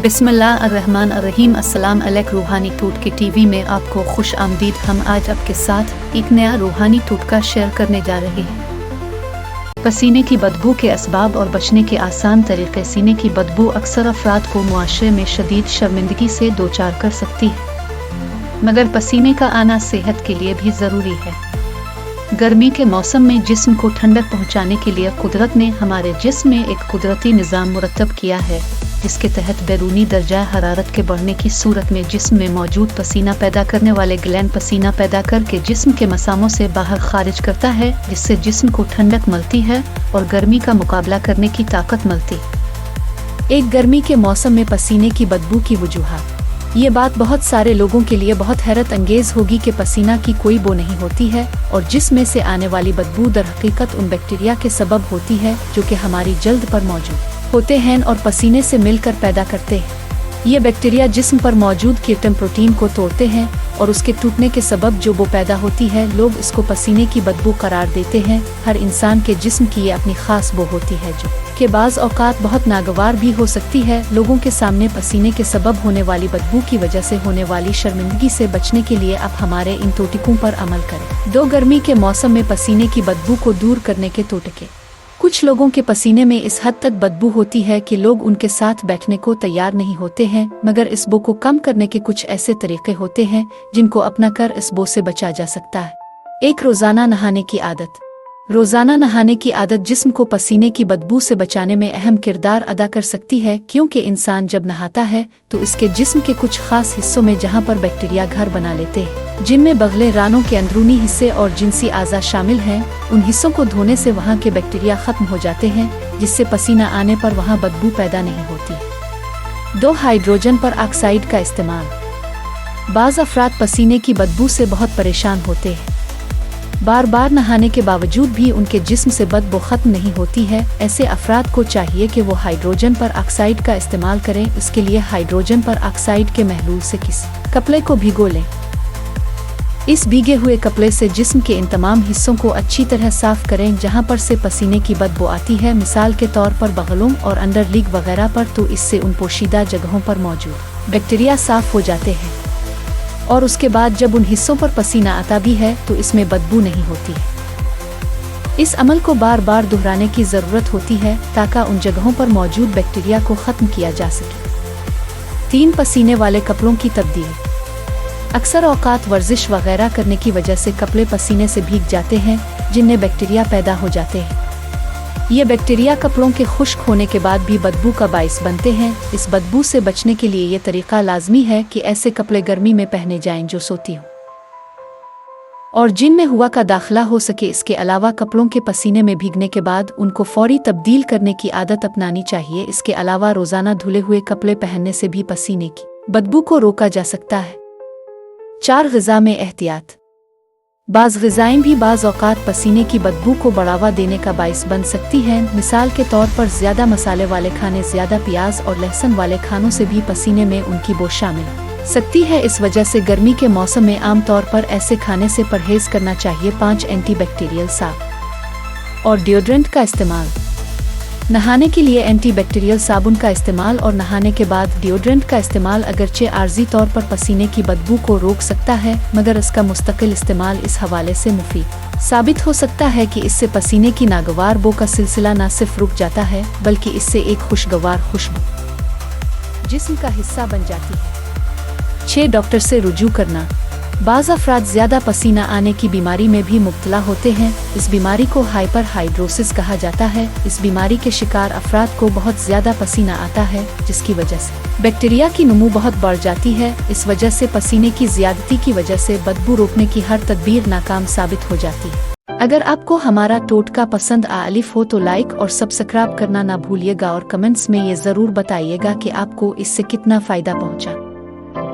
बिस्मिल्लाहिर्रहमानिर्रहीम। अस्सलाम अलैकुम। रूहानी टोटके टीवी में आपको खुश आमदीद। हम आज आपके साथ एक नया रूहानी टोटका शेयर करने जा रहे हैं। पसीने की बदबू के असबाब और बचने के आसान तरीक़े। सीने की बदबू अक्सर अफराद को मुआशरे में शदीद शर्मिंदगी से दो चार कर सकती है, मगर पसीने का आना सेहत के लिए भी ज़रूरी है। गर्मी के मौसम में जिस्म को ठंडक पहुंचाने के लिए कुदरत ने हमारे जिस्म में एक कुदरती निज़ाम मुरतब किया है, जिसके तहत बैरूनी दर्जा हरारत के बढ़ने की सूरत में जिस्म में मौजूद पसीना पैदा करने वाले ग्लैंड पसीना पैदा करके जिस्म के मसामों से बाहर खारिज करता है, जिससे जिस्म को ठंडक मिलती है और गर्मी का मुकाबला करने की ताकत मिलती। एक गर्मी के मौसम में पसीने की बदबू की वजूहात। ये बात बहुत सारे लोगों के लिए बहुत हैरत अंगेज होगी कि पसीना की कोई बो नहीं होती है और जिसमें से आने वाली बदबू दर हकीकत उन बैक्टीरिया के सबब होती है जो कि हमारी जल्द पर मौजूद होते हैं और पसीने से मिलकर पैदा करते हैं। ये बैक्टीरिया जिस्म पर मौजूद कीटन प्रोटीन को तोड़ते हैं और उसके टूटने के सबब जो बो पैदा होती है, लोग इसको पसीने की बदबू करार देते हैं। हर इंसान के जिस्म की ये अपनी खास बो होती है जो कि बाज़ औक़ात बहुत नागवार भी हो सकती है। लोगों के सामने पसीने के सबब होने वाली बदबू की वजह से होने वाली शर्मिंदगी से बचने के लिए आप हमारे इन टोटकों पर अमल करें। दो गर्मी के मौसम में पसीने की बदबू को दूर करने के टोटके। कुछ लोगों के पसीने में इस हद तक बदबू होती है कि लोग उनके साथ बैठने को तैयार नहीं होते हैं, मगर इस बो को कम करने के कुछ ऐसे तरीके होते हैं जिनको अपना कर इस बो से बचा जा सकता है। एक, रोज़ाना नहाने की आदत। रोज़ाना नहाने की आदत जिस्म को पसीने की बदबू से बचाने में अहम किरदार अदा कर सकती है, क्योंकि इंसान जब नहाता है तो इसके जिस्म के कुछ खास हिस्सों में जहां पर बैक्टीरिया घर बना लेते हैं, जिनमें बगले रानों के अंदरूनी हिस्से और जिनसी आज़ा शामिल हैं, उन हिस्सों को धोने से वहां के बैक्टीरिया खत्म हो जाते हैं, जिससे पसीना आने पर वहां बदबू पैदा नहीं होती। 2, हाइड्रोजन पर ऑक्साइड का इस्तेमाल। बाज़ अफराद पसीने की बदबू से बहुत परेशान होते हैं। बार बार नहाने के बावजूद भी उनके जिस्म से बदबू खत्म नहीं होती है। ऐसे अफराद को चाहिए कि वो हाइड्रोजन पर ऑक्साइड का इस्तेमाल करें। इसके लिए हाइड्रोजन पर ऑक्साइड के महलूल से किसी कपड़े को भिगो लें। इस भीगे हुए कपड़े से जिस्म के इन तमाम हिस्सों को अच्छी तरह साफ करें जहां पर से पसीने की बदबू आती है, मिसाल के तौर पर बगलों और अंडर लीग वगैरह पर, तो इससे उन पोशीदा जगहों पर मौजूद बैक्टीरिया साफ हो जाते हैं और उसके बाद जब उन हिस्सों पर पसीना आता भी है तो इसमें बदबू नहीं होती है। इस अमल को बार बार दोहराने की ज़रूरत होती है ताकि उन जगहों पर मौजूद बैक्टीरिया को ख़त्म किया जा सके। 3, पसीने वाले कपड़ों की तब्दील। अक्सर औक़ात वर्जिश वगैरह करने की वजह से कपड़े पसीने से भीग जाते हैं, जिनमें बैक्टीरिया पैदा हो जाते हैं। ये बैक्टीरिया कपड़ों के खुश्क होने के बाद भी बदबू का बाइस बनते हैं। इस बदबू से बचने के लिए ये तरीका लाजमी है कि ऐसे कपड़े गर्मी में पहने जाएं जो सोती हो और जिनमें हवा का दाखिला हो सके। इसके अलावा कपड़ों के पसीने में भीगने के बाद उनको फौरी तब्दील करने की आदत अपनानी चाहिए। इसके अलावा रोज़ाना धुले हुए कपड़े पहनने से भी पसीने की बदबू को रोका जा सकता है। 4, ग़िज़ा में एहतियात। बाज़ ग़िज़ाएं भी बाज़ औक़ात पसीने की बदबू को बढ़ावा देने का बाइस बन सकती हैं। मिसाल के तौर पर ज़्यादा मसाले वाले खाने, ज़्यादा प्याज और लहसुन वाले खानों से भी पसीने में उनकी बो शामिल सकती है। इस वजह से गर्मी के मौसम में आम तौर पर ऐसे खाने से परहेज़ करना चाहिए। 5, एंटीबैक्टीरियल साबुन और डिओड्रेंट का इस्तेमाल। नहाने के लिए एंटीबैक्टीरियल साबुन का इस्तेमाल और नहाने के बाद डिओड्रेंट का इस्तेमाल अगरचे आर्जी तौर पर पसीने की बदबू को रोक सकता है, मगर इसका मुस्तकिल इस्तेमाल इस हवाले से मुफीद साबित हो सकता है कि इससे पसीने की नागवार बो का सिलसिला न सिर्फ रुक जाता है, बल्कि इससे एक खुशगवार खुशबू जिस्म का हिस्सा बन जाती है। 6, डॉक्टर से रुजू करना। बाज़ अफराद ज़्यादा पसीना आने की बीमारी में भी मुब्तला होते हैं। इस बीमारी को हाइपर हाइड्रोसिस कहा जाता है। इस बीमारी के शिकार अफराद को बहुत ज़्यादा पसीना आता है, जिसकी वजह से बैक्टीरिया की नमू बहुत बढ़ जाती है। इस वजह से पसीने की ज़्यादती की वजह से बदबू रोकने की हर तदबीर नाकाम साबित हो जाती है। अगर आपको हमारा टोटका पसंद आलिफ हो तो लाइक और सब्सक्राइब करना ना भूलिएगा और कमेंट्स में ये ज़रूर बताइएगा कि आपको इससे कितना फ़ायदा पहुँचा।